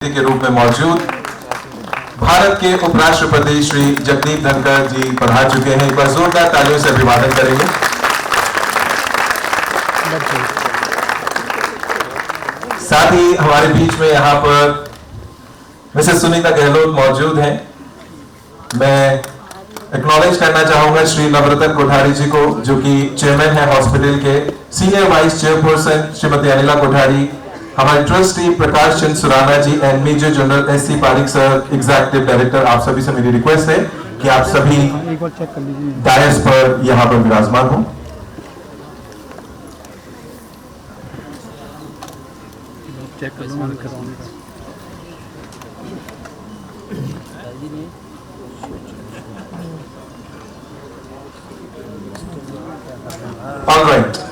के रूप में मौजूद भारत के उपराष्ट्रपति श्री जगदीप धनखड़ जी पधार चुके हैं। एक बार जोरदार तालियों से अभिवादन करेंगे। साथ ही हमारे बीच में यहाँ पर मिसेस सुनीता गहलोत मौजूद हैं। मैं एक्नॉलेज करना चाहूंगा श्री नवरत्न कोठारी जी को, जो कि चेयरमैन है हॉस्पिटल के, senior vice chairperson Shrimati Anila Kothari, हमारे trustee Prakash Chandra Surana ji and major general S C Pareek sir, executive director. आप सभी से मेरी रिक्वेस्ट है कि आप सभी डायस पर यहां पर विराजमान हो। ऑल राइट,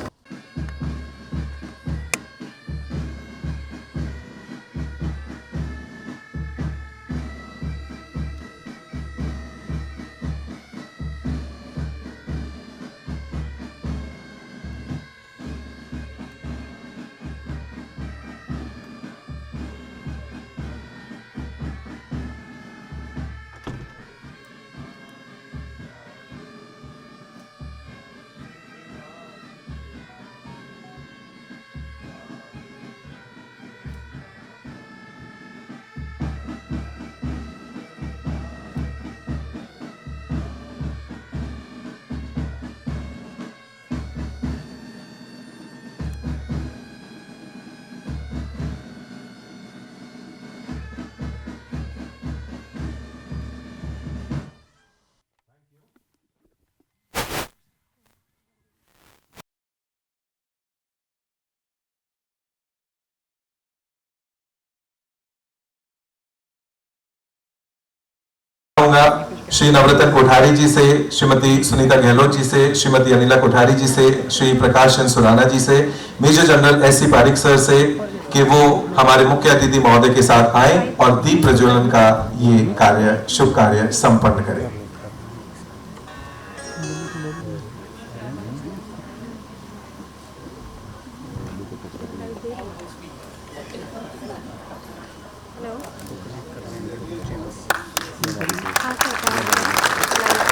श्री नवरत्न कोठारी जी से, श्रीमती सुनीता गहलोत जी से, श्रीमती अनिला कोठारी जी से, श्री प्रकाश चंद्र सुराना जी से, major general S C Pareek sir से कि वो हमारे मुख्य अतिथि महोदय के साथ आए और दीप प्रज्वलन का ये कार्य, शुभ कार्य संपन्न करें।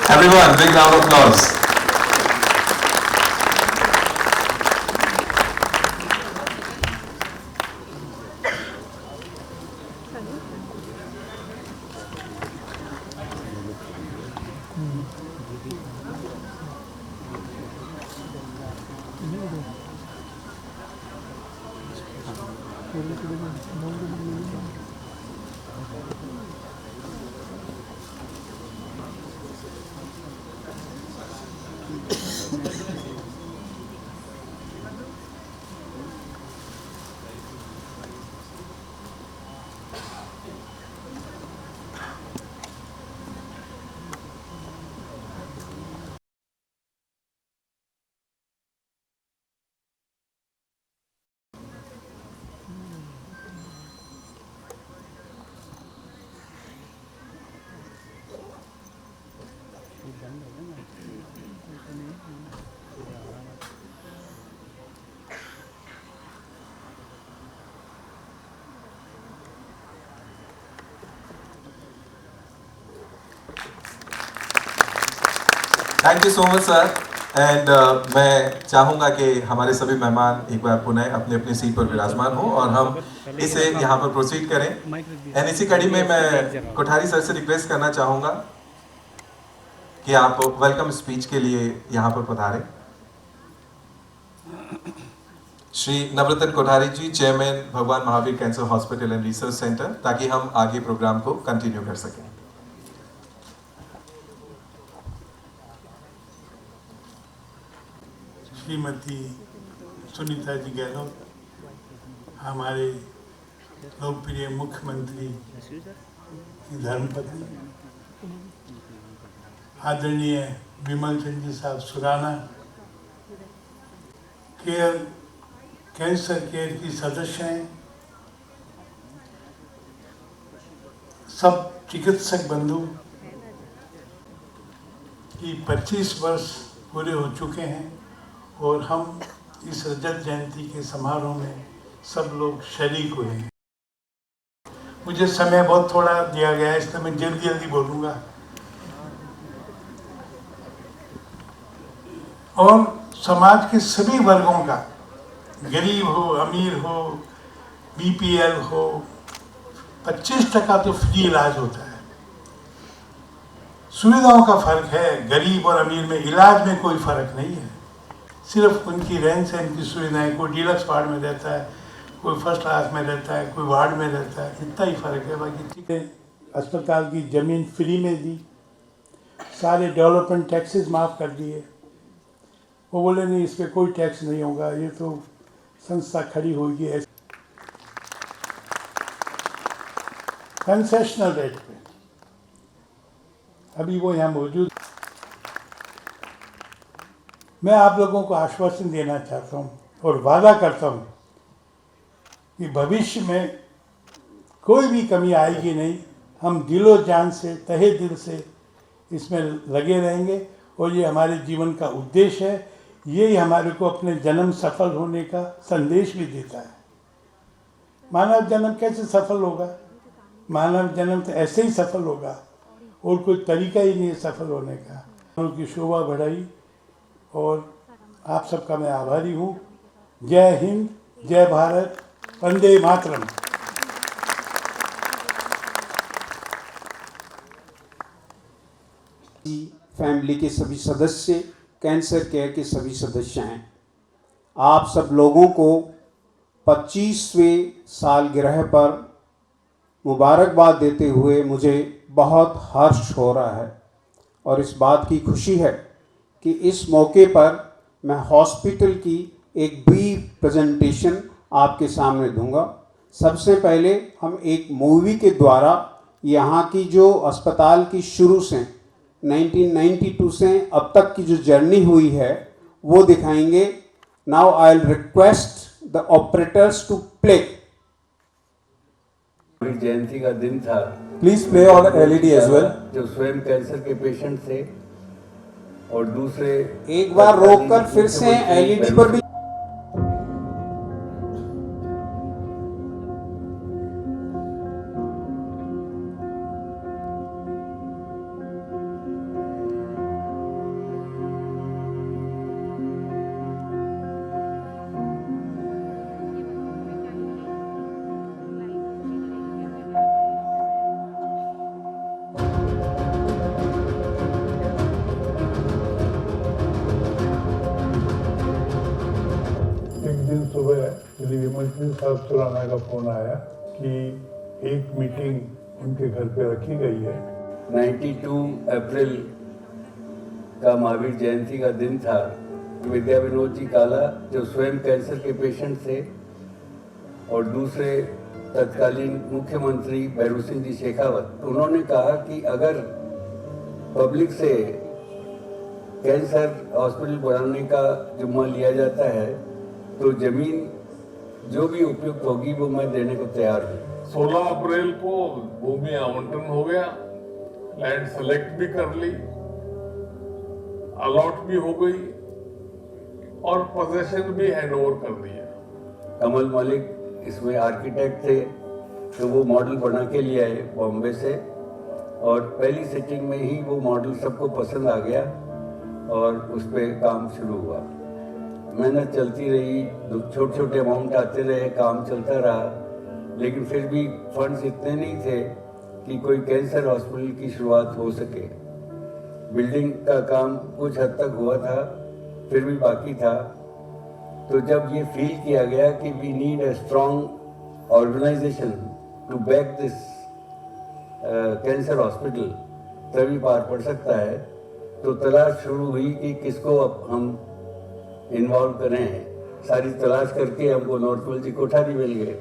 Everyone, big round of applause. Thank you so much sir. And मैं चाहूँगा कि हमारे सभी मेहमान एक बार पुनः अपने अपनी सीट पर विराजमान हो और हम इसे यहाँ पर प्रोसीड करें। एंड इसी कड़ी में मैं कोठारी सर से रिक्वेस्ट करना चाहूँगा कि आप वेलकम स्पीच के लिए यहाँ पर पधारें। श्री नवरत्न कोठारी जी, चेयरमैन भगवान Mahavir cancer hospital and research centre, ताकि हम आगे प्रोग्राम को कंटिन्यू कर सकें। श्रीमती सुनीता जी गहलोत, हमारे लोकप्रिय मुख्यमंत्री की धर्मपत्नी, आदरणीय विमल चंद्र जी साहब सुराना, कैंसर केयर की सदस्य हैं, सब चिकित्सक बंधु की 25 वर्ष पूरे हो चुके हैं और हम इस रजत जयंती के समारोह में सब लोग शरीक हुए हैं। मुझे समय बहुत थोड़ा दिया गया है, इसलिए मैं जल्दी जल्दी बोलूँगा। और समाज के सभी वर्गों का, गरीब हो, अमीर हो, बीपीएल हो, 25% तो फ्री इलाज होता है। सुविधाओं का फर्क है, गरीब और अमीर में इलाज में कोई फर्क नहीं है, सिर्फ उनकी रहन सहन की सुविधाएं। कोई डीलक्स वार्ड में रहता है, कोई फर्स्ट क्लास में रहता है, कोई वार्ड में रहता है, इतना ही फर्क है। बाकी ठीक है। अस्पताल की ज़मीन फ्री में दी, सारे डेवलपमेंट टैक्सेस माफ़ कर दिए। वो बोले नहीं, इस पर कोई टैक्स नहीं होगा, ये तो संस्था खड़ी होगी ऐसे कंसेशनल रेट पे। अभी वो यहाँ मौजूद। मैं आप लोगों को आश्वासन देना चाहता हूँ और वादा करता हूँ कि भविष्य में कोई भी कमी आएगी नहीं। हम दिलो जान से, तहे दिल से इसमें लगे रहेंगे और ये हमारे जीवन का उद्देश्य है। यही हमारे को अपने जन्म सफल होने का संदेश भी देता है। मानव जन्म कैसे सफल होगा? मानव जन्म तो ऐसे ही सफल होगा और कोई तरीका ही नहीं है सफल होने का। उनकी शोभा बढ़ाई और आप सबका मैं आभारी हूँ। जय हिंद, जय भारत, वंदे मातरम। फैमिली के सभी सदस्य, कैंसर केयर के सभी सदस्य हैं, आप सब लोगों को 25वें सालगिरह पर मुबारकबाद देते हुए मुझे बहुत हर्ष हो रहा है और इस बात की खुशी है कि इस मौके पर मैं हॉस्पिटल की एक ब्रीफ प्रेजेंटेशन आपके सामने दूंगा। सबसे पहले हम एक मूवी के द्वारा यहाँ की जो अस्पताल की शुरू से 1992 से अब तक की जो जर्नी हुई है वो दिखाएंगे। Now I will request the operators to play. जयंती का दिन था। Please play on LED as well. जो स्वयं कैंसर के पेशेंट थे और दूसरे एक बार रोककर फिर से एलईडी पर भी। सुबह मेरी विमल साहब सुराना का फोन आया कि एक मीटिंग उनके घर पे रखी गई है। 92 अप्रैल का महावीर जयंती का दिन था। विद्या विनोद जी काला जो स्वयं कैंसर के पेशेंट थे और दूसरे तत्कालीन मुख्यमंत्री भैरू सिंह जी शेखावत, उन्होंने कहा कि अगर पब्लिक से कैंसर हॉस्पिटल बनाने का जिम्मा लिया जाता है तो जमीन जो भी उपयुक्त होगी वो मैं देने को तैयार हूँ। 16 अप्रैल को भूमि आवंटन हो गया, लैंड सेलेक्ट भी कर ली, अलॉट भी हो गई और पोजेशन भी हैंडओवर कर दिया। कमल मलिक इसमें आर्किटेक्ट थे तो वो मॉडल बना के ले आए बॉम्बे से और पहली सिटिंग में ही वो मॉडल सबको पसंद आ गया और उस पर काम शुरू हुआ। मेहनत चलती रही, छोटे छोटे अमाउंट आते रहे, काम चलता रहा, लेकिन फिर भी फंड्स इतने नहीं थे कि कोई कैंसर हॉस्पिटल की शुरुआत हो सके। बिल्डिंग का काम कुछ हद तक हुआ था, फिर भी बाकी था। तो जब ये फील किया गया कि we need a strong organisation to back this cancer hospital तभी पार पड़ सकता है, तो तलाश शुरू हुई कि किसको अब हम इन्वॉल्व करें। सारी तलाश करके हमको नॉर्थवेल जी कोठारी मिल गए।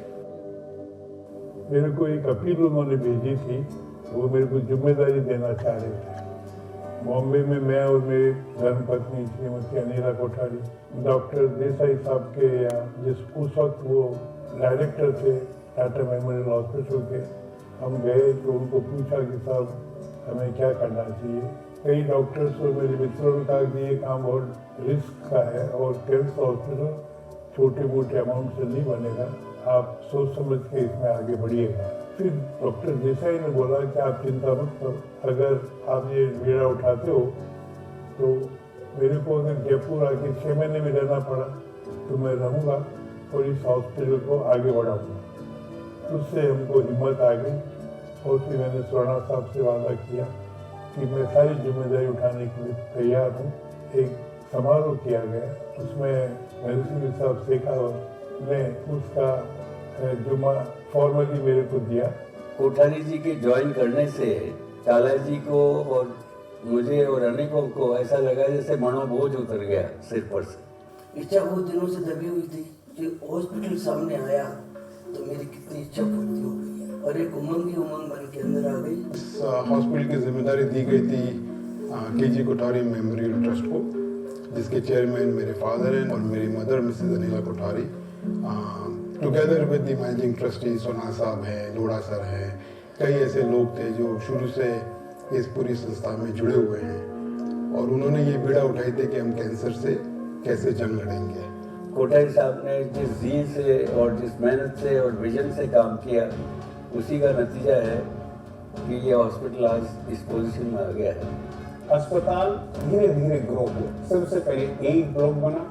मेरे को एक अपील उन्होंने भेजी थी, वो मेरे को जिम्मेदारी देना चाह रहे थे। बॉम्बे में मैं और मेरी धर्मपत्नी श्रीमती अनिला कोठारी डॉक्टर देसाई साहब के यहाँ, जिस उस वक्त वो डायरेक्टर थे टाटा मेमोरियल हॉस्पिटल के, हम गए तो उनको पूछा कि साहब हमें क्या करना चाहिए। कई डॉक्टर्स और मेरे मित्रों ने कहा कि ये काम बहुत रिस्क का है और कैंसर हॉस्पिटल छोटे मोटे अमाउंट से नहीं बनेगा, आप सोच समझ के इसमें आगे बढ़िएगा। फिर डॉक्टर देसाई ने बोला कि आप चिंता मत करो, अगर आप ये बीड़ा उठाते हो तो मेरे को अगर जयपुर आके 6 महीने में रहना पड़ा तो मैं रहूँगा और इस हॉस्पिटल को आगे बढ़ाऊँगा। उससे हमको हिम्मत आ गई और फिर मैंने स्वर्णा साहब से वादा किया कि मैं सारी जिम्मेदारी उठाने के लिए तैयार हूँ। एक समारोह किया गया, उसमें मेरे साहब शेखावत ने उसका जुम्मा फॉर्मली मेरे को दिया। कोठारी जी के ज्वाइन करने से चाला जी को और मुझे और अनेकों को ऐसा लगा जैसे मनोबोझ उतर गया सिर पर से। इच्छा बहुत दिनों से दबी हुई थी कि हॉस्पिटल सामने आया तो मेरी कितनी इच्छा पूरी हो गई और एक उमंग की उमंग बन के अंदर आ गई। इस हॉस्पिटल की जिम्मेदारी दी गई थी केजी कोठारी मेमोरियल ट्रस्ट को, जिसके चेयरमैन मेरे फादर हैं और मेरी mother Mrs Anila Kothari, together with the managing trustee Sona Sahab हैं, लोड़ा सर हैं, कई ऐसे लोग थे जो शुरू से इस पूरी संस्था में जुड़े हुए हैं और उन्होंने ये बीड़ा उठाई थी कि हम कैंसर से कैसे जंग लड़ेंगे। कोठारी साहब ने जिस जी से और जिस मेहनत से और विजन से काम किया, उसी का नतीजा है कि ये हॉस्पिटल आज इस पोजीशन में आ गया है। अस्पताल धीरे धीरे ग्रो हुआ। सबसे पहले एक ब्लॉक बना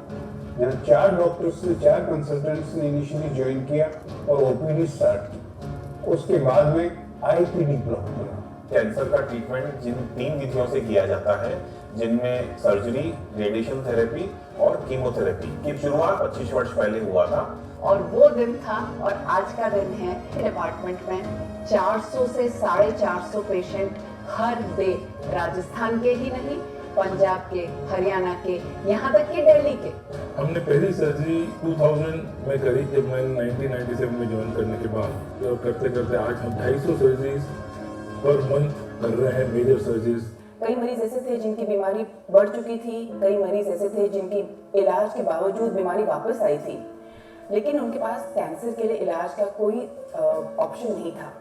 जहाँ 4 डॉक्टर्स से 4 कंसल्टेंट्स ने इनिशियली ज्वाइन किया और ओपीडी स्टार्ट की। उसके बाद में आईपीडी ब्लॉक बना। कैंसर का ट्रीटमेंट जिन 3 विधियों से किया जाता है, जिनमें सर्जरी, रेडिएशन थेरेपी और कीमोथेरेपी की शुरुआत 25 वर्ष पहले हुआ था। और वो दिन था और आज का दिन है। डिपार्टमेंट में 400 से 450 पेशेंट हर डे, राजस्थान के ही नहीं, पंजाब के, हरियाणा के, यहाँ तक कि दिल्ली के। हमने पहली सर्जरी 2000 में करी जब मैंने 1997 में ज्वाइन करने के बाद, तो करते करते आज हम 250 सर्जरीज पर मंथ कर रहे हैं, मेजर सर्जरीज। कई मरीज ऐसे थे जिनकी बीमारी बढ़ चुकी थी, कई मरीज ऐसे थे जिनकी इलाज के बावजूद बीमारी वापस आई थी, लेकिन उनके पास कैंसर के लिए इलाज का कोई ऑप्शन नहीं था।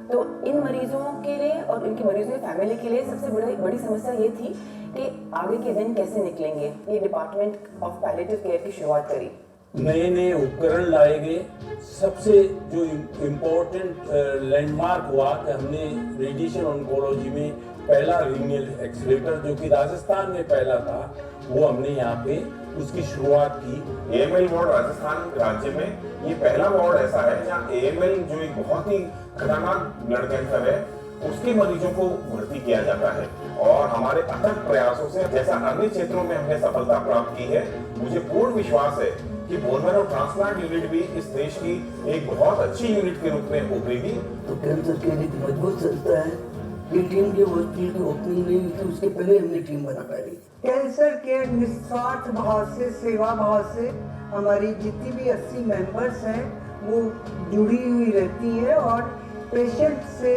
तो इन मरीजों के लिए और इनकी मरीजों की फैमिली के लिए सबसे बड़ी समस्या ये थी कि आगे के दिन कैसे निकलेंगे। ये डिपार्टमेंट ऑफ पैलिएटिव केयर की शुरुआत करी। नए नए उपकरण लाए गए। सबसे जो इम्पोर्टेंट लैंडमार्क हुआ कि हमने रेडिएशन ऑन्कोलॉजी में पहला रीनियल एक्सीलरेटर, जो कि राजस्थान में पहला था, वो हमने यहाँ पे उसकी शुरुआत की। एएमएल वार्ड राजस्थान राज्य में ये पहला वार्ड ऐसा है जहाँ एएमएल, जो एक बहुत ही खतरनाक ब्लड कैंसर है, उसके मरीजों को भर्ती किया जाता है। और हमारे अथक प्रयासों से, जैसा अन्य क्षेत्रों में हमने सफलता प्राप्त की है, मुझे पूर्ण विश्वास है कि बोन मैरो ट्रांसप्लांट यूनिट भी इस देश की एक बहुत अच्छी यूनिट के रूप में उभरेगी। तो कैंसर के लिए मजबूत संस्था है। ये टीम के हॉस्पिटल की ओपनिंग नहीं हुई थी, उसके पहले हमने टीम बना पाई। कैंसर के निस्वार्थ भाव से, सेवा भाव से हमारी जितनी भी 80 मेंबर्स हैं वो जुड़ी हुई रहती है और पेशेंट से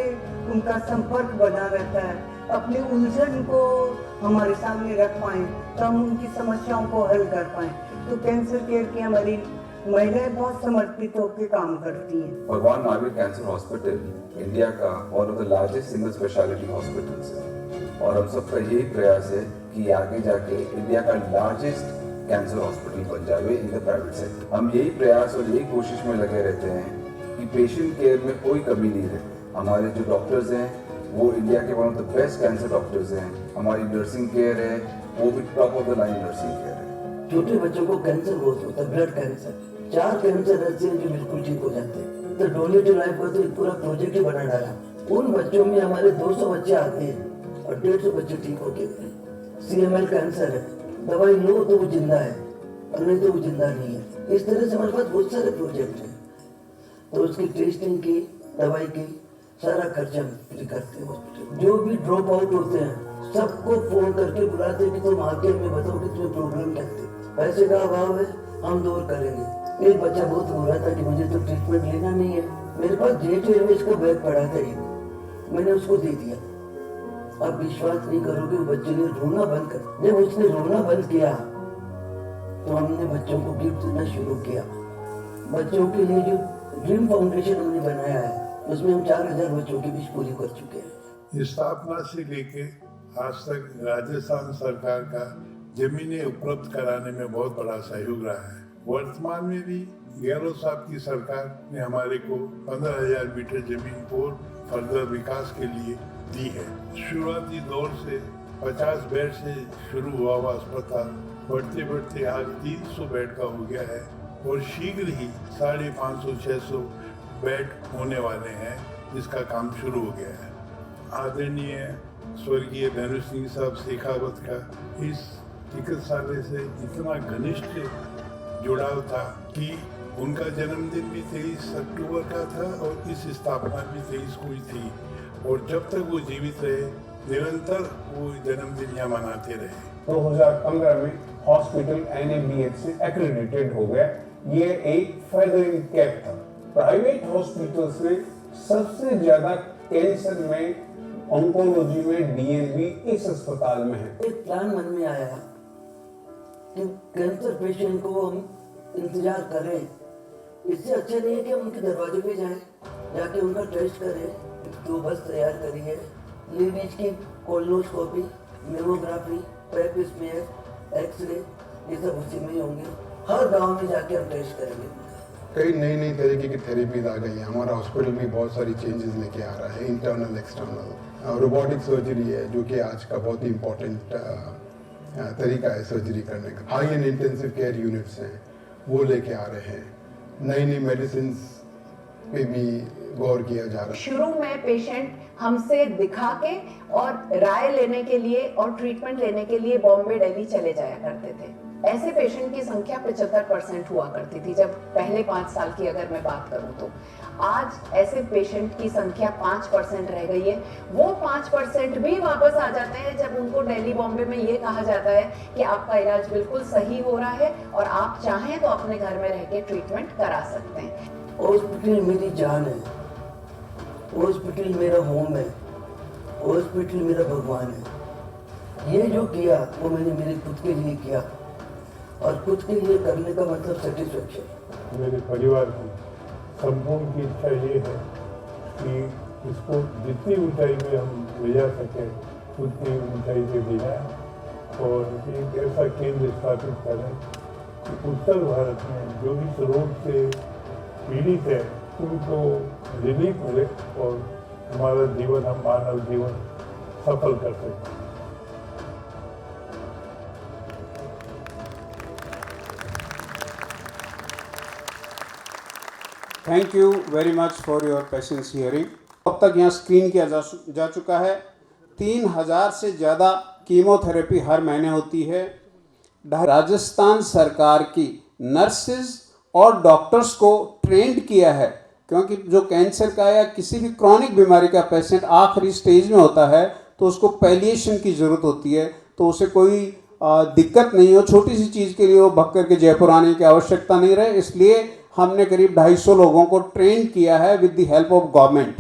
उनका संपर्क बना रहता है। अपनी उलझन को हमारे सामने रख पाएं तो हम उनकी समस्याओं को हल कर पाएं। तो कैंसर केयर की हमारी महिलाएं बहुत समर्पित होकर काम करती हैं। भगवान महावीर कैंसर हॉस्पिटल इंडिया का one of the largest single speciality hospitals है और हम सबका यही प्रयास है कि आगे जाके इंडिया का लार्जेस्ट कैंसर हॉस्पिटल बन जाए इन द प्राइवेट सेक्टर। हम यही प्रयास और यही कोशिश में लगे रहते हैं कि पेशेंट केयर में कोई कमी नहीं रहे। हमारे जो डॉक्टर्स हैं वो इंडिया के one of the best cancer doctors हैं। हमारी नर्सिंग केयर है वो भी top of the line nursing care है। छोटे बच्चों को कैंसर बहुत होता है, ब्लड कैंसर। 4 कैंसर ऐसे हैं जो बिल्कुल ठीक हो जाते हैं। तो डोले टू लाइफ का तो एक पूरा प्रोजेक्ट ही बना डाला। उन बच्चों में हमारे 200 बच्चे आते हैं और 150 बच्चे ठीक हो गए। CML कैंसर है, दवाई लो तो वो जिंदा है और नहीं तो वो जिंदा नहीं है। इस तरह से हमारे पास बहुत सारे प्रोजेक्ट हैं। तो उसकी टेस्टिंग की, दवाई की, सारा खर्चा फ्री करते हैं हॉस्पिटल। जो भी ड्रॉप आउट होते हैं सबको फोन करके बुलाते हैं कि तुम आके हमें बताओ कि तुम्हें प्रॉब्लम क्या थी। पैसे का अभाव है, हम दूर करेंगे। एक बच्चा बहुत बुरा था कि मुझे तो ट्रीटमेंट लेना नहीं है। मेरे पास जेट एयरवेज का बैग पड़ा था, मैंने उसको दे दिया। आप विश्वास नहीं करोगे, वो बच्चे ने रोना बंद कर। जब उसने रोना बंद किया तो हमने बच्चों को गिफ्ट देना शुरू किया। बच्चों के लिए जो ड्रीम फाउंडेशन हमने बनाया है उसमें हम 4000 बच्चों की विश पूरी कर चुके हैं। स्थापना से लेके आज तक राजस्थान सरकार का जमीनें उपलब्ध कराने में बहुत बड़ा सहयोग रहा है। वर्तमान में भी गहलोत साहब की सरकार ने हमारे को 15,000 मीटर जमीन और फर्दर विकास के लिए दी है। शुरुआती दौर से 50 बेड से शुरू हुआ हुआ अस्पताल बढ़ते बढ़ते आज 300 बेड का हो गया है और शीघ्र ही 550-600 बेड होने वाले हैं, जिसका काम शुरू हो गया है। आदरणीय स्वर्गीय धनुष सिंह साहब शेखावत का इस चिकित्सालय से इतना घनिष्ठ जुड़ाव था कि उनका जन्मदिन भी 23 अक्टूबर का था और इस स्थापना भी 23 को ही थी और जब तक वो जीवित रहे निरंतर वो जन्मदिन यहाँ मनाते रहे। 2015 में हॉस्पिटल NABH से एक्रेडिटेड हो गया। ये एक फेदरिंग कैप था। प्राइवेट हॉस्पिटल से सबसे ज्यादा कैंसर में ऑन्कोलॉजी में DNB इस अस्पताल में है। एक प्लान मन में आया कि कैंसर पेशेंट को हम इंतजार करें, इससे अच्छा नहीं है कि हम उनके दरवाजे पे जाएं, जाके उनका टेस्ट करें। तो बस तैयार करी है, लीनेज की कोलोनोस्कोपी, मेमोग्राफी, पेप स्मीयर, एक्सरे, ये सब उसी में ही होंगे। हर गांव में जाके हम टेस्ट करेंगे। कई नई नई तरीके की थेरेपीज आ गई हैं। हमारा हॉस्पिटल भी बहुत सारी चेंजेस लेके आ रहा है, इंटरनल एक्सटर्नल। रोबोटिक सर्जरी है जो कि आज का बहुत ही इम्पोर्टेंट तरीका है सर्जरी करने का। High and intensive care units हैं, वो लेके आ रहे हैं। नई नई मेडिसिन पे भी गौर किया जा रहा है। शुरू में पेशेंट हमसे दिखा के और राय लेने के लिए और ट्रीटमेंट लेने के लिए बॉम्बे दिल्ली चले जाया करते थे। ऐसे पेशेंट की संख्या 75% हुआ करती थी जब पहले 5 साल की अगर मैं बात करूं तो। आज ऐसे पेशेंट की संख्या 5% रह गई है। वो 5% भी वापस आ जाते हैं जब उनको दिल्ली बॉम्बे में ये कहा जाता है कि आपका इलाज बिल्कुल सही हो रहा है और आप चाहें तो अपने घर में रह के ट्रीटमेंट करा सकते हैं। हॉस्पिटल मेरी जान है, हॉस्पिटल मेरा होम है, हॉस्पिटल मेरा भगवान है। ये जो किया वो मैंने मेरे खुद के लिए किया और खुद के लिए करने का मतलब सेटिस्फेक्शन। मेरे परिवार की संपूर्ण की इच्छा ये है कि इसको जितनी ऊंचाई पे हम ले जा सकें उतनी ऊंचाई पे ले जाएं और एक ऐसा केंद्र स्थापित करें कि उत्तर भारत में जो इस रोग से पीड़ित है उनको रिलीफ मिले और हमारा जीवन, हम मानव जीवन सफल कर सकें। Thank you very much for your patience hearing. अब तक यहाँ स्क्रीन किया जा चुका है। 3000 से ज़्यादा कीमोथेरेपी हर महीने होती है। राजस्थान सरकार की नर्सेज और डॉक्टर्स को ट्रेंड किया है, क्योंकि जो कैंसर का या किसी भी क्रॉनिक बीमारी का पेशेंट आखिरी स्टेज में होता है तो उसको पैलिएशन की ज़रूरत होती है, तो उसे कोई दिक्कत नहीं हो, छोटी सी चीज़ के लिए वो भग करके जयपुर आने की आवश्यकता नहीं रहे। इसलिए हमने करीब 250 लोगों को ट्रेन किया है with the help of government.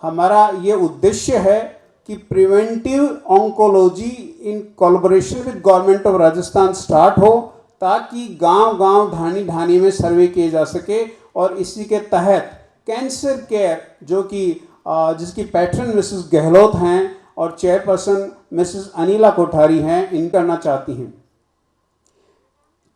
हमारा ये उद्देश्य है कि preventive oncology in collaboration with government of Rajasthan start हो, ताकि गांव-गांव ढानी-ढानी में सर्वे किए जा सके और इसी के तहत कैंसर केयर जो कि जिसकी पैट्रन मिसेस गहलोत हैं और चेयरपर्सन मिसेस अनिला कोठारी हैं, इन करना चाहती हैं।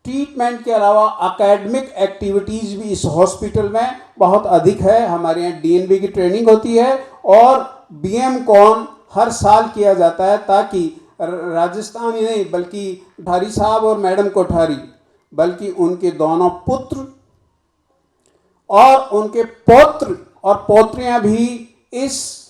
ट्रीटमेंट के अलावा एकेडमिक एक्टिविटीज़ भी इस हॉस्पिटल में बहुत अधिक है। हमारे यहाँ DNB की ट्रेनिंग होती है और BM कॉन हर साल किया जाता है, ताकि राजस्थान ही नहीं बल्कि कोठारी साहब और मैडम कोठारी, बल्कि उनके दोनों पुत्र और उनके पौत्र और पौत्रियां भी इस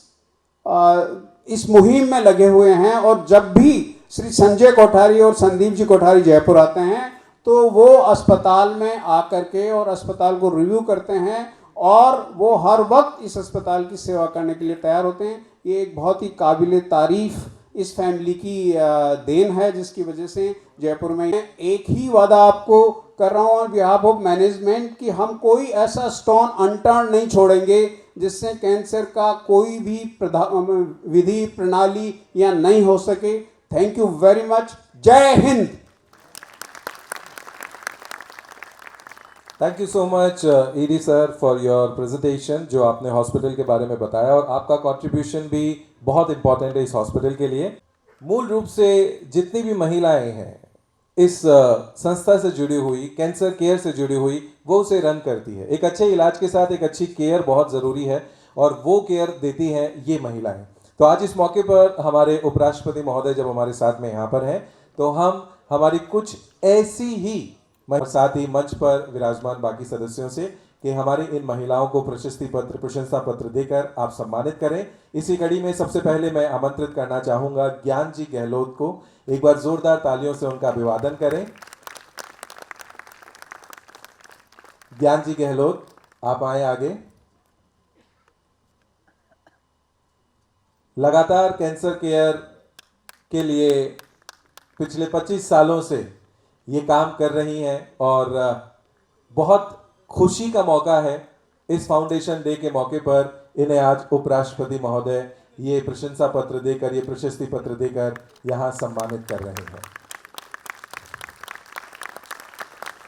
मुहिम में लगे हुए हैं। और जब भी श्री संजय कोठारी और संदीप जी कोठारी जयपुर आते हैं तो वो अस्पताल में आकर के और अस्पताल को रिव्यू करते हैं और वो हर वक्त इस अस्पताल की सेवा करने के लिए तैयार होते हैं। ये एक बहुत ही काबिल तारीफ इस फैमिली की देन है, जिसकी वजह से जयपुर में एक ही वादा आपको कर रहा हूँ ऑन बिहाफ ऑफ मैनेजमेंट कि हम कोई ऐसा स्टोन अनटर्न नहीं छोड़ेंगे जिससे कैंसर का कोई भी विधि प्रणाली या नहीं हो सके। Thank you very much. जय हिंद। Thank you so much ED sir for your presentation, जो आपने हॉस्पिटल के बारे में बताया और आपका कंट्रीब्यूशन भी बहुत इंपॉर्टेंट है इस हॉस्पिटल के लिए। मूल रूप से जितनी भी महिलाएं हैं इस संस्था से जुड़ी हुई, कैंसर केयर से जुड़ी हुई, वो उसे रन करती है। एक अच्छे इलाज के साथ एक अच्छी केयर बहुत ज़रूरी है और वो केयर देती हैं ये महिलाएं। तो आज इस मौके पर हमारे उपराष्ट्रपति महोदय जब हमारे साथ में यहाँ पर हैं, तो हम हमारी कुछ ऐसी ही साथ ही मंच पर विराजमान बाकी सदस्यों से कि हमारी इन महिलाओं को प्रशस्ति पत्र, प्रशंसा पत्र देकर आप सम्मानित करें। इसी कड़ी में सबसे पहले मैं आमंत्रित करना चाहूंगा ज्ञान जी गहलोत को। एक बार जोरदार तालियों से उनका अभिवादन करें। ज्ञान जी गहलोत, आप आए आगे। लगातार कैंसर केयर के लिए पिछले 25 सालों से ये काम कर रही हैं और बहुत खुशी का मौका है इस फाउंडेशन डे के मौके पर इन्हें आज उपराष्ट्रपति महोदय ये प्रशंसा पत्र देकर, ये प्रशस्ति पत्र देकर यहां सम्मानित कर रहे हैं।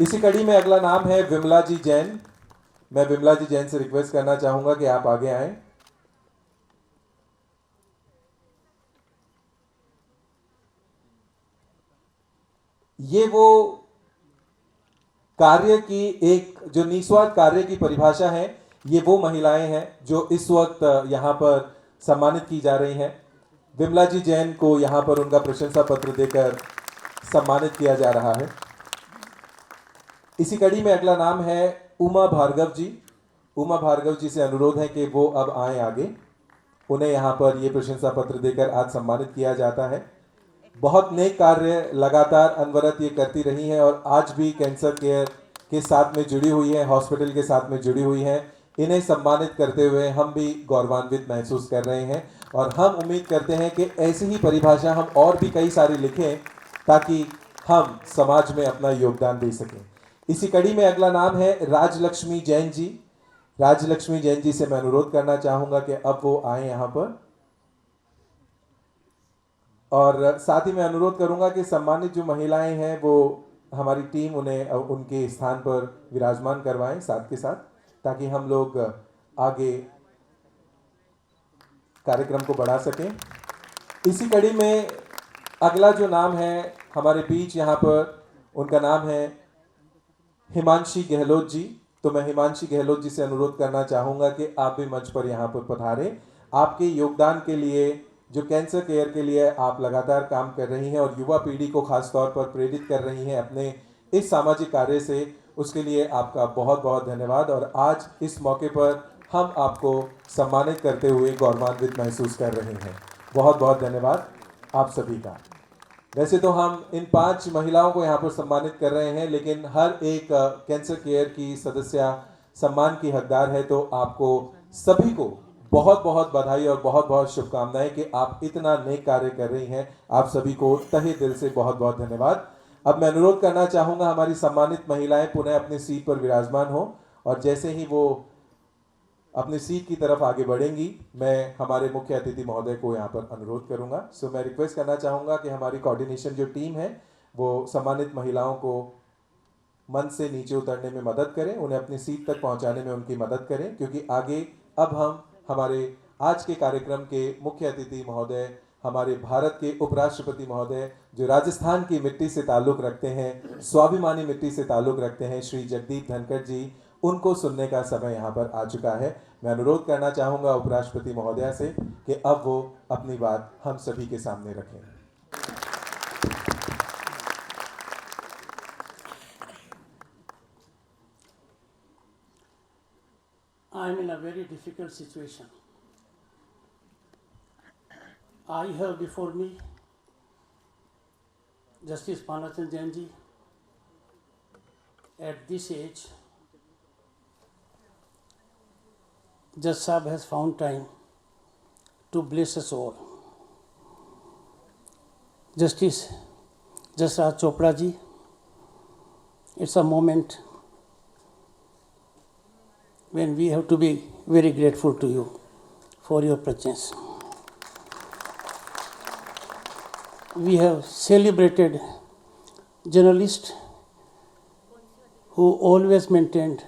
इसी कड़ी में अगला नाम है विमला जी जैन। मैं विमला जी जैन से रिक्वेस्ट करना चाहूंगा कि आप आगे आएं। ये वो कार्य की एक जो निस्वार्थ कार्य की परिभाषा है, ये वो महिलाएं हैं जो इस वक्त यहां पर सम्मानित की जा रही हैं। विमला जी जैन को यहां पर उनका प्रशंसा पत्र देकर सम्मानित किया जा रहा है। इसी कड़ी में अगला नाम है उमा भार्गव जी। उमा भार्गव जी से अनुरोध है कि वो अब आए आगे। उन्हें यहां पर ये प्रशंसा पत्र देकर आज सम्मानित किया जाता है। बहुत नेक कार्य लगातार अनवरत ये करती रही हैं और आज भी कैंसर केयर के साथ में जुड़ी हुई हैं, हॉस्पिटल के साथ में जुड़ी हुई हैं। इन्हें सम्मानित करते हुए हम भी गौरवान्वित महसूस कर रहे हैं और हम उम्मीद करते हैं कि ऐसी ही परिभाषा हम और भी कई सारी लिखें ताकि हम समाज में अपना योगदान दे सकें। इसी कड़ी में अगला नाम है राजलक्ष्मी जैन जी। राजलक्ष्मी जैन जी से मैं अनुरोध करना चाहूँगा कि अब वो आए यहाँ पर और साथ ही मैं अनुरोध करूंगा कि सम्मानित जो महिलाएं हैं वो हमारी टीम उन्हें उनके स्थान पर विराजमान करवाएं साथ के साथ, ताकि हम लोग आगे कार्यक्रम को बढ़ा सकें। इसी कड़ी में अगला जो नाम है हमारे बीच यहाँ पर, उनका नाम है हिमांशी गहलोत जी। तो मैं हिमांशी गहलोत जी से अनुरोध करना चाहूँगा कि आप भी मंच पर यहाँ पर पधारें। आपके योगदान के लिए, जो कैंसर केयर के लिए आप लगातार काम कर रही हैं और युवा पीढ़ी को खास तौर पर प्रेरित कर रही हैं अपने इस सामाजिक कार्य से, उसके लिए आपका बहुत बहुत धन्यवाद। और आज इस मौके पर हम आपको सम्मानित करते हुए गौरवान्वित महसूस कर रहे हैं। बहुत बहुत धन्यवाद आप सभी का। वैसे तो हम इन 5 महिलाओं को यहाँ पर सम्मानित कर रहे हैं, लेकिन हर एक कैंसर केयर की सदस्य सम्मान की हकदार है। तो आपको सभी को बहुत बहुत बधाई और बहुत बहुत शुभकामनाएं कि आप इतना नेक कार्य कर रही हैं। आप सभी को तहे दिल से बहुत बहुत धन्यवाद। अब मैं अनुरोध करना चाहूँगा हमारी सम्मानित महिलाएं पुनः अपनी सीट पर विराजमान हो और जैसे ही वो अपनी सीट की तरफ आगे बढ़ेंगी, मैं हमारे मुख्य अतिथि महोदय को यहाँ पर अनुरोध करूँगा। सो मैं रिक्वेस्ट करना चाहूँगा कि हमारी कोऑर्डिनेशन जो टीम है वो सम्मानित महिलाओं को मंच से नीचे उतरने में मदद करें, उन्हें अपनी सीट तक पहुँचाने में उनकी मदद करें, क्योंकि आगे अब हम हमारे आज के कार्यक्रम के मुख्य अतिथि महोदय, हमारे भारत के उपराष्ट्रपति महोदय जो राजस्थान की मिट्टी से ताल्लुक़ रखते हैं, स्वाभिमानी मिट्टी से ताल्लुक़ रखते हैं, श्री जगदीप धनखड़ जी, उनको सुनने का समय यहाँ पर आ चुका है। मैं अनुरोध करना चाहूँगा उपराष्ट्रपति महोदया से कि अब वो अपनी बात हम सभी के सामने रखें। I am in a very difficult situation. I have before me Justice Panasan Jain ji. At this age, Judge Sahab has found time to bless us all. Justice Raj Chopra ji, it's a moment when we have to be very grateful to you for your presence. We have celebrated journalist who always maintained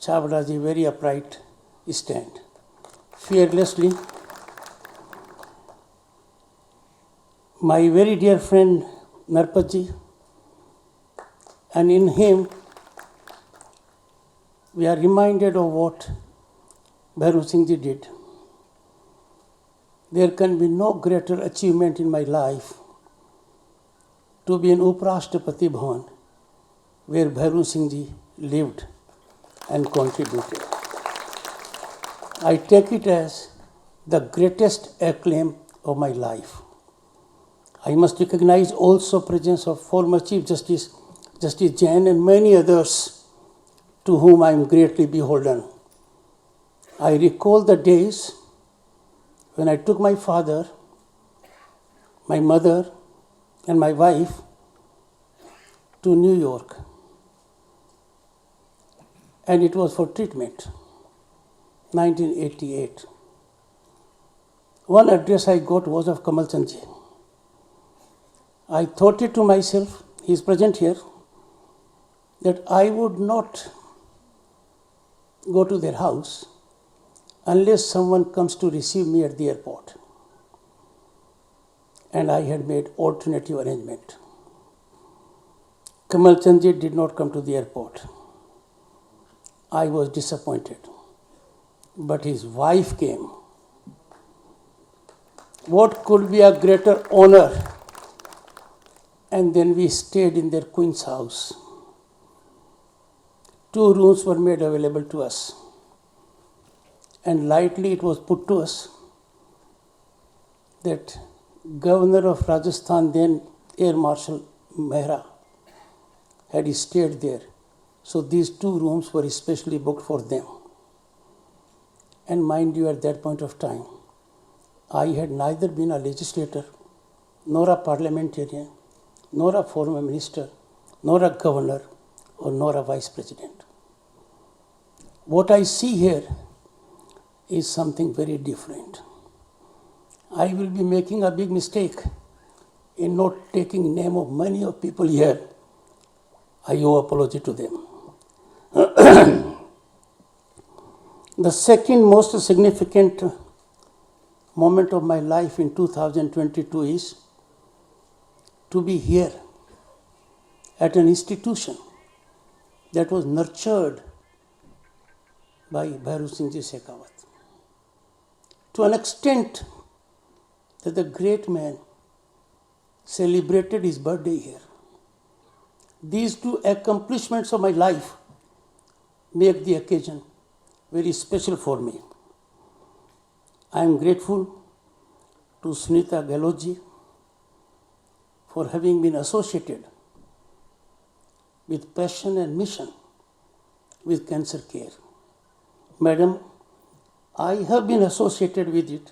Chavda's very upright stand, fearlessly. My very dear friend Narpat ji, And in him, we are reminded of what Bhairu Singh Ji did. There can be no greater achievement in my life to be in Uprashtrapati Bhavan, where Bhairu Singh Ji lived and contributed. I take it as the greatest acclaim of my life. I must recognize also presence of former Chief Justice, Justice Jain, and many others to whom I am greatly beholden. I recall the days when I took my father, my mother, and my wife to New York. And it was for treatment, 1988. One address I got was of Kamal Chand Ji. I thought it to myself, he is present here, that I would not go to their house unless someone comes to receive me at the airport. And I had made alternative arrangement. Kamal Chand Ji did not come to the airport. I was disappointed. But his wife came. What could be a greater honor? And then we stayed in their queen's house. 2 rooms were made available to us. And lightly it was put to us that Governor of Rajasthan, then Air Marshal Mehra, had stayed there. So these 2 rooms were especially booked for them. And mind you, at that point of time, I had neither been a legislator, nor a parliamentarian, nor a former minister, nor a governor, or nor a vice president. What I see here is something very different. I will be making a big mistake in not taking name of many of people here. I owe apology to them. The second most significant moment of my life in 2022 is to be here at an institution that was nurtured by Bhairu Singh Ji Shekhawat. To an extent that the great man celebrated his birthday here. These 2 accomplishments of my life make the occasion very special for me. I am grateful to Sunita Gehlot Ji for having been associated with passion and mission with cancer care. Madam, I have been associated with it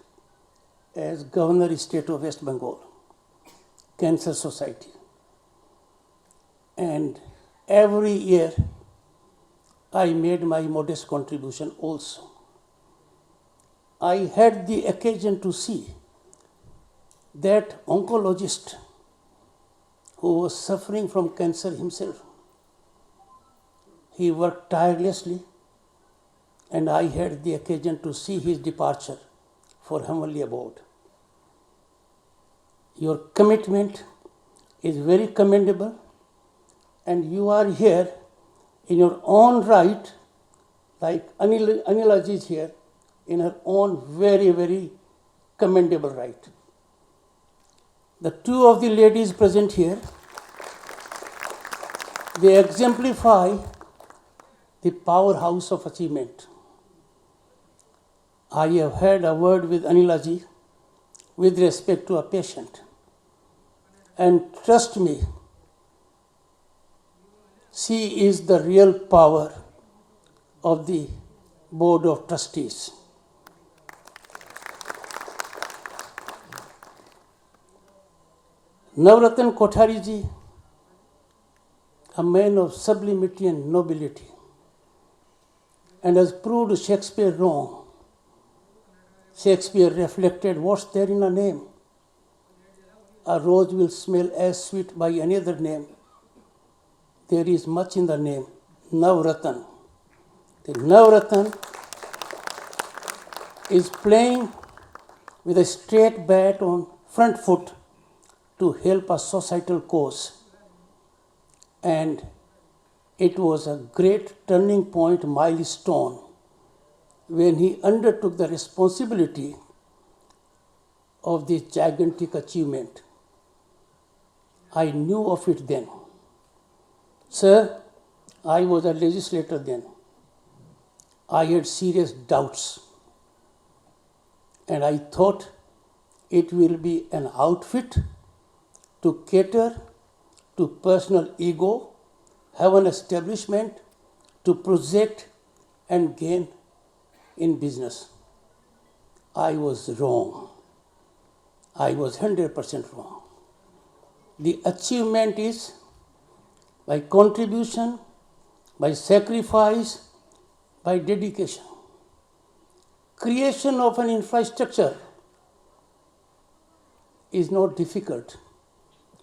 as Governor State of West Bengal, Cancer Society. And every year I made my modest contribution also. I had the occasion to see that oncologist who was suffering from cancer himself. He worked tirelessly, and I had the occasion to see his departure for heavenly abode. Your commitment is very commendable, and you are here in your own right, like Anila Ji is here, in her own very, very commendable right. The 2 of the ladies present here, they exemplify the powerhouse of achievement. I have had a word with Anila Ji with respect to a patient. And trust me, she is the real power of the Board of Trustees. Navratan Kothari Ji, a man of sublimity and nobility, and has proved Shakespeare wrong. Shakespeare reflected what's there in a name. A rose will smell as sweet by any other name. There is much in the name, Navratan. The Navratan is playing with a straight bat on front foot to help a societal cause. And It was a great turning point milestone when he undertook the responsibility of this gigantic achievement. I knew of it then. Sir, I was a legislator then. I had serious doubts, and I thought it will be an outfit to cater to personal ego, have an establishment to project and gain in business. I was wrong. I was 100% wrong. The achievement is by contribution, by sacrifice, by dedication. Creation of an infrastructure is not difficult.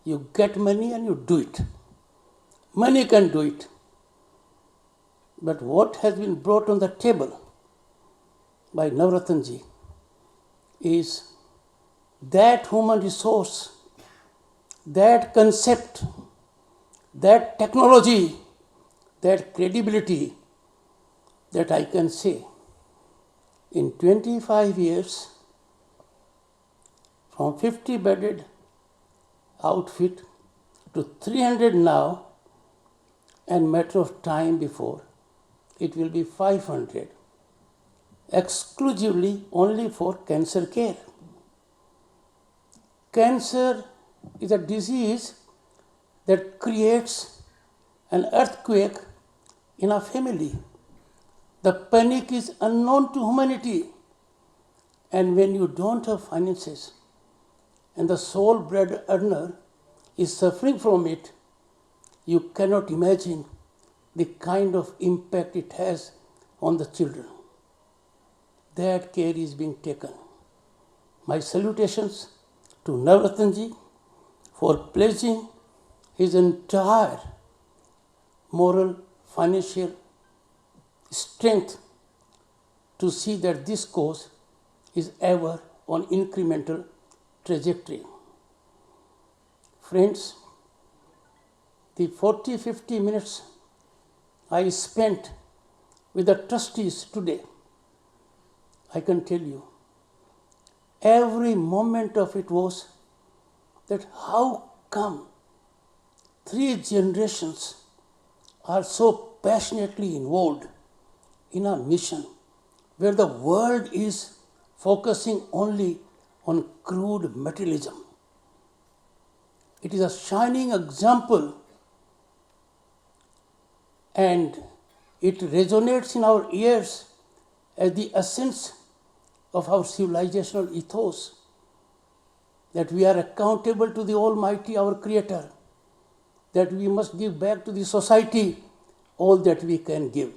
You get money and you do it. Money can do it. But what has been brought on the table by Navratnji is that human resource, that concept, that technology, that credibility, that I can say in 25 years, from 50 bedded outfit to 300 now, and matter of time before it will be 500, exclusively only for cancer care. Cancer is a disease that creates an earthquake in a family. The panic is unknown to humanity. And when you don't have finances and the sole bread earner is suffering from it, you cannot imagine the kind of impact it has on the children. That care is being taken. My salutations to Navratnji for pledging his entire moral, financial strength to see that this cause is ever on incremental trajectory. Friends, the 40-50 minutes I spent with the trustees today, I can tell you, every moment of it was that how come 3 generations are so passionately involved in a mission where the world is focusing only on crude materialism. It is a shining example, and it resonates in our ears as the essence of our civilizational ethos, that we are accountable to the Almighty, our Creator, that we must give back to the society all that we can give.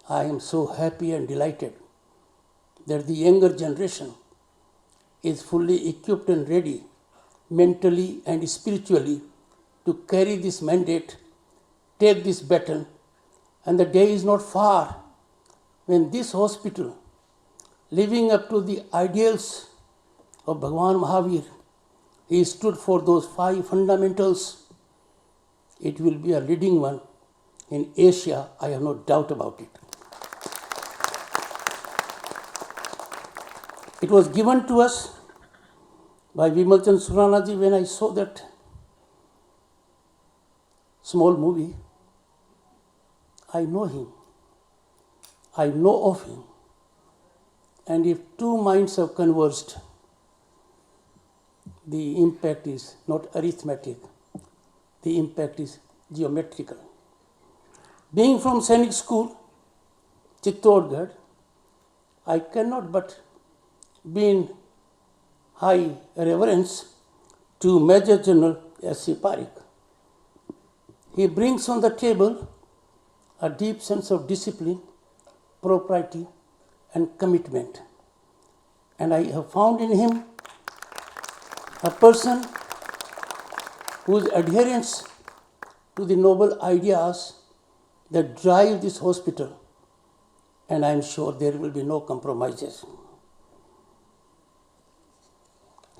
I am so happy and delighted that the younger generation is fully equipped and ready, mentally and spiritually, to carry this mandate, take this baton, and the day is not far when this hospital, living up to the ideals of Bhagwan Mahaveer, he stood for those 5 fundamentals. It will be a leading one in Asia, I have no doubt about it. It was given to us by Vimalchand Surana ji. When I saw that small movie, I know him. I know of him. And if 2 minds have converged, the impact is not arithmetic. The impact is geometrical. Being from Sainik School, Chittorgarh, I cannot but be in high reverence to Major General S.C. Parikh. He brings on the table a deep sense of discipline, propriety, and commitment. And I have found in him a person whose adherence to the noble ideas that drive this hospital, and I am sure there will be no compromises.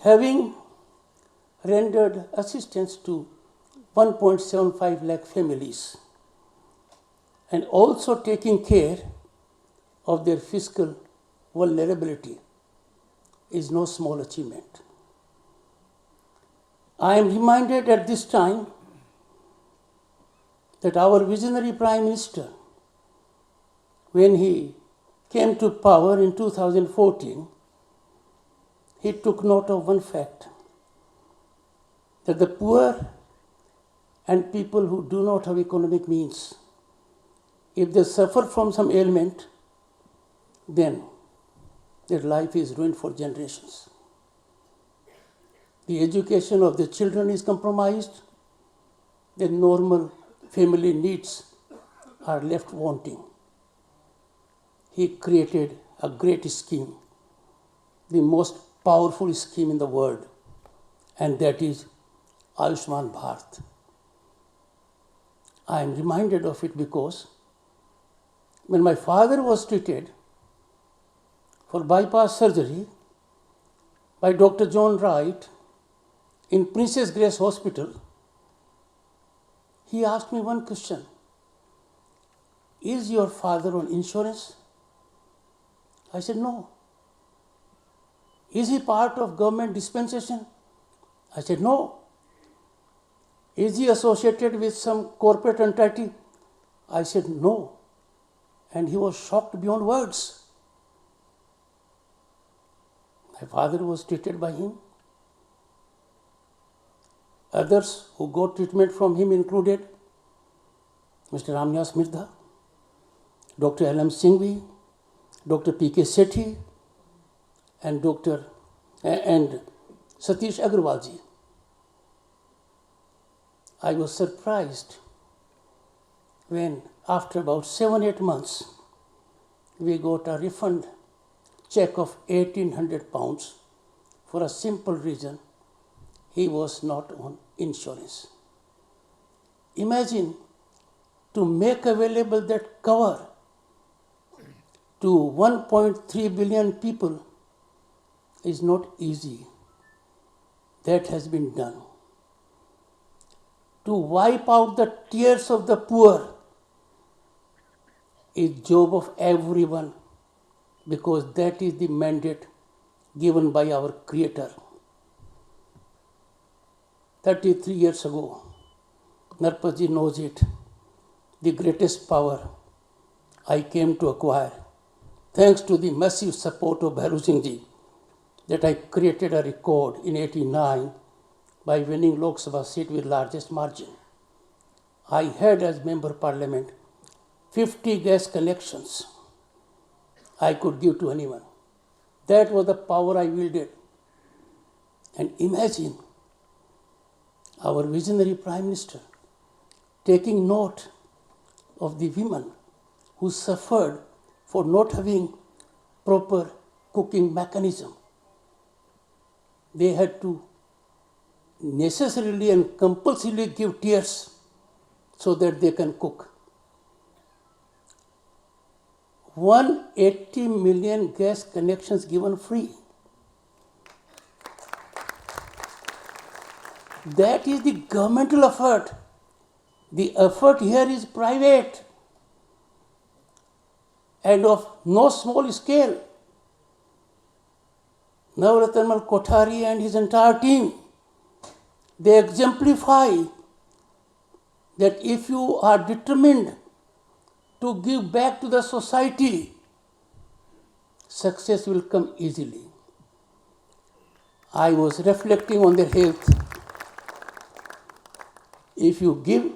Having rendered assistance to 1.75 lakh families and also taking care of their fiscal vulnerability is no small achievement. I am reminded at this time that our visionary Prime Minister, when he came to power in 2014, he took note of one fact, that the poor and people who do not have economic means, if they suffer from some ailment, then their life is ruined for generations. The education of the children is compromised, their normal family needs are left wanting. He created a great scheme, the most powerful scheme in the world, and that is Ayushman Bharat. I am reminded of it because when my father was treated for bypass surgery by Dr. John Wright in Princess Grace Hospital, he asked me one question: is your father on insurance? I said, no. Is he part of government dispensation? I said, no. Is he associated with some corporate entity? I said, no. And he was shocked beyond words. My father was treated by him. Others who got treatment from him included Mr. Ramnyas Mirdha, Dr. L.M. Singhvi, Dr. P.K. Sethi, and Satish Agrawalji. I was surprised when, after about 7-8 months, we got a refund check of £1,800 for a simple reason: he was not on insurance. Imagine, to make available that cover to 1.3 billion people is not easy. That has been done. To wipe out the tears of the poor is job of everyone, because that is the mandate given by our Creator. 33 years ago, Narpatji knows it, the greatest power I came to acquire, thanks to the massive support of Bhairu Singh Ji, that I created a record in 1989 by winning Lok Sabha seat with largest margin. I had, as Member of Parliament, 50 gas connections I could give to anyone. That was the power I wielded. And imagine our visionary Prime Minister taking note of the women who suffered for not having proper cooking mechanism. They had to necessarily and compulsively give tears so that they can cook. 180 million gas connections given free. That is the governmental effort. The effort here is private and of no small scale. Navratnamal Kothari and his entire team, they exemplify that if you are determined to give back to the society, success will come easily. I was reflecting on their health. If you give,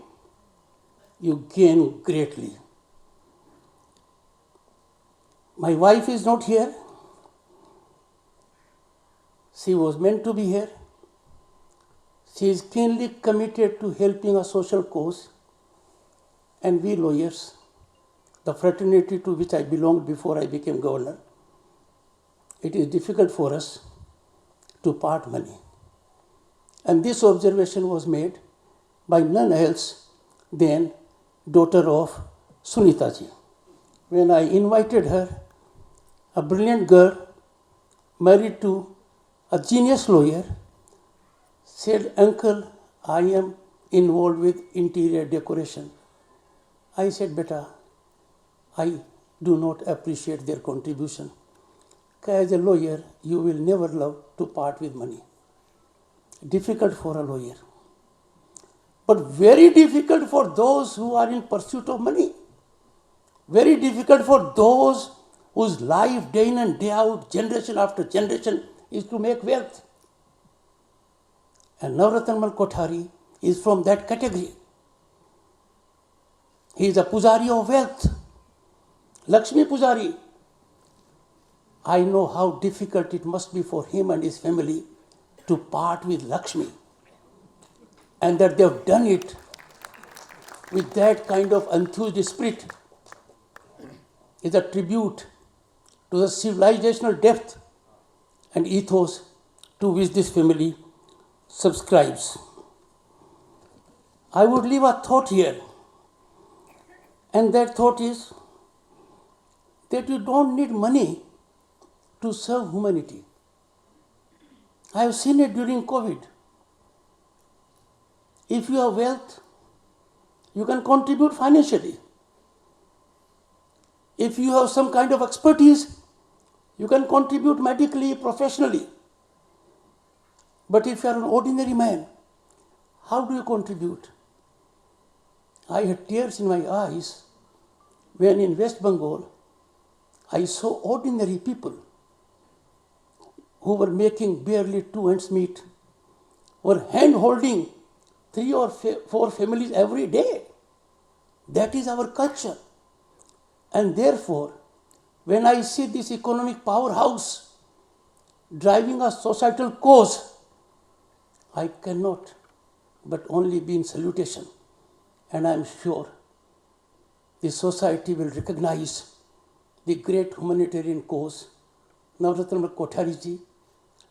you gain greatly. My wife is not here. She was meant to be here. She is keenly committed to helping a social cause, and we lawyers, the fraternity to which I belonged before I became governor, it is difficult for us to part money. And this observation was made by none else than daughter of Sunita ji. When I invited her, a brilliant girl married to a genius lawyer, said, "Uncle, I am involved with interior decoration. I said, beta, I do not appreciate their contribution. As a lawyer, you will never love to part with money. Difficult for a lawyer. But very difficult for those who are in pursuit of money. Very difficult for those whose life, day in and day out, generation after generation, is to make wealth. And Navratnamal Kothari is from that category. He is a Pujari of wealth. Lakshmi Pujari. I know how difficult it must be for him and his family to part with Lakshmi. And that they have done it with that kind of enthused spirit is a tribute to the civilizational depth and ethos to which this family subscribes. I would leave a thought here, and that thought is that you don't need money to serve humanity. I have seen it during COVID. If you have wealth, you can contribute financially. If you have some kind of expertise, you can contribute medically, professionally. But if you are an ordinary man, how do you contribute? I had tears in my eyes when in West Bengal I saw ordinary people who were making barely 2 ends meet, were hand-holding 3 or 4 families every day. That is our culture. And therefore, when I see this economic powerhouse driving a societal cause, I cannot but only be in salutation. And I am sure the society will recognize the great humanitarian cause. Navratnamal Kothari ji,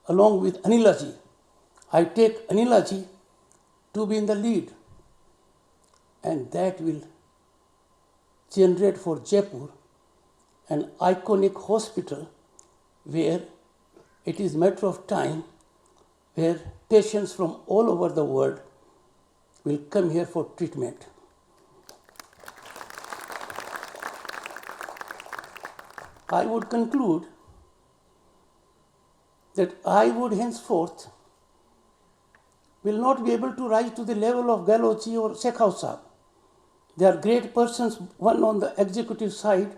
along with Anila ji, I take Anila ji to be in the lead, and that will generate for Jaipur an iconic hospital where it is a matter of time where patients from all over the world will come here for treatment. I would conclude that I would henceforth will not be able to rise to the level of Galochi or Shekhausa. They are great persons, one on the executive side,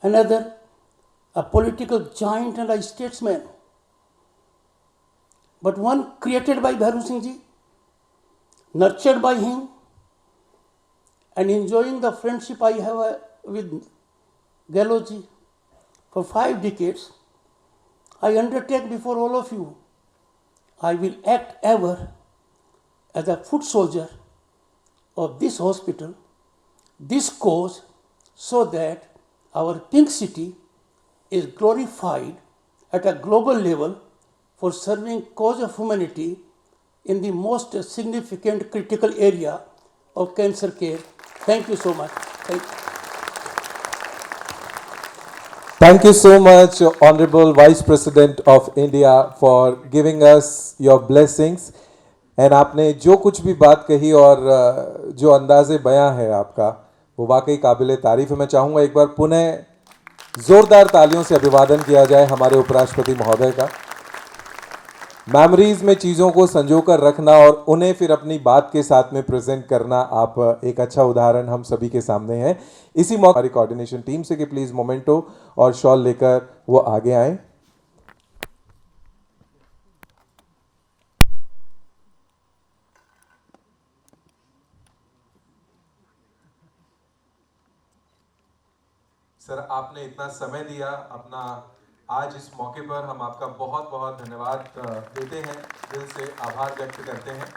another a political giant and a statesman. But one created by Bhairu Singh ji, nurtured by him, and enjoying the friendship I have with Galochi for 5 decades, I undertake before all of you, I will act ever as a foot soldier of this hospital, this cause, so that our pink city is glorified at a global level for serving cause of humanity in the most significant critical area of cancer care. Thank you so much. Thank you. Thank you so much, Honorable Vice President of India, for giving us your blessings. And आपने जो कुछ भी बात कही और जो अंदाज़े बयां है आपका, वो वाकई काबिल तारीफ है। मैं चाहूँगा एक बार पुनः जोरदार तालियों से अभिवादन किया जाए हमारे उपराष्ट्रपति महोदय का। मेमोरीज में चीज़ों को संजोकर रखना और उन्हें फिर अपनी बात के साथ में प्रेजेंट करना, आप एक अच्छा उदाहरण हम सभी के सामने हैं। इसी मौके हमारी कोऑर्डिनेशन टीम से कि प्लीज़ मोमेंटो और शॉल लेकर वो आगे आएँ। सर, आपने इतना समय दिया अपना, आज इस मौके पर हम आपका बहुत बहुत धन्यवाद देते हैं, दिल से आभार व्यक्त करते हैं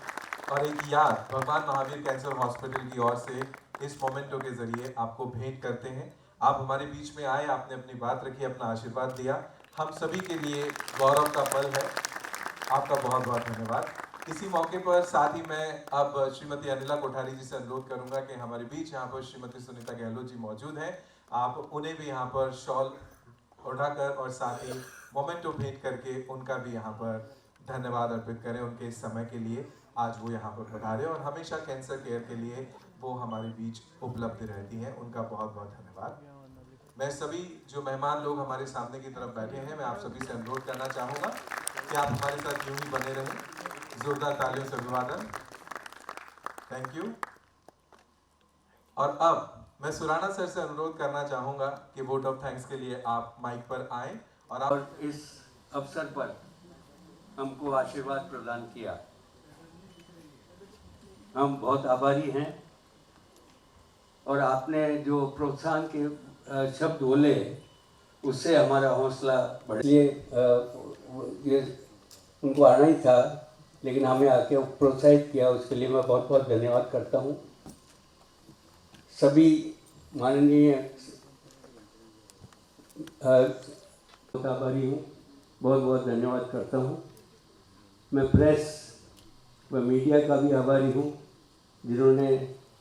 और एक याद भगवान महावीर कैंसर हॉस्पिटल की ओर से इस मोमेंटो के जरिए आपको भेंट करते हैं। आप हमारे बीच में आए, आपने अपनी बात रखी, अपना आशीर्वाद दिया, हम सभी के लिए गौरव का पल है। आपका बहुत बहुत धन्यवाद। इसी मौके पर साथ ही मैं अब श्रीमती अनिला कोठारी जी से अनुरोध करूंगा कि हमारे बीच यहाँ पर श्रीमती सुनीता गहलोत जी मौजूद हैं, आप उन्हें भी यहाँ पर शॉल उठाकर और साथ ही मोमेंटो भेंट करके उनका भी यहाँ पर धन्यवाद अर्पित करें उनके इस समय के लिए। आज वो यहाँ पर पधारे और हमेशा कैंसर केयर के लिए वो हमारे बीच उपलब्ध रहती हैं। उनका बहुत बहुत धन्यवाद। मैं सभी जो मेहमान लोग हमारे सामने की तरफ बैठे हैं, मैं आप सभी से अनुरोध करना चाहूँगा कि आप हमारे साथ यूं ही बने रहें। जोरदार तालियों से अभिवादन। Thank you. और अब मैं सुराना सर से अनुरोध करना चाहूँगा कि वोट ऑफ थैंक्स के लिए आप माइक पर आएँ और इस अवसर पर हमको आशीर्वाद प्रदान किया। हम बहुत आभारी हैं और आपने जो प्रोत्साहन के शब्द बोले उससे हमारा हौसला बढ़, इसलिए ये उनको आना ही था लेकिन हमें आके प्रोत्साहित किया, उसके लिए मैं बहुत बहुत धन्यवाद करता हूँ। सभी माननीय आभारी हूँ, बहुत बहुत धन्यवाद करता हूँ। मैं प्रेस व मीडिया का भी आभारी हूँ जिन्होंने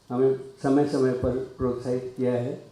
हमें समय समय पर प्रोत्साहित किया है।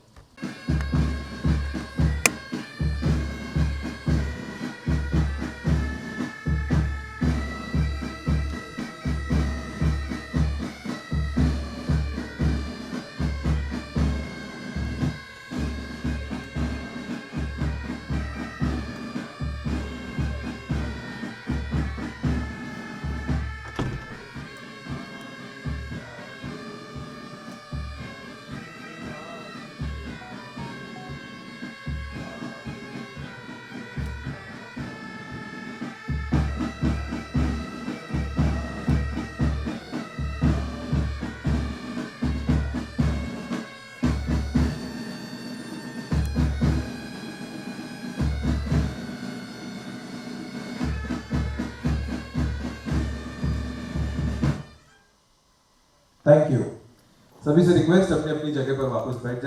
Thank you. सभी से रिक्वेस्ट अपनी अपनी जगह पर वापस बैठ जाए।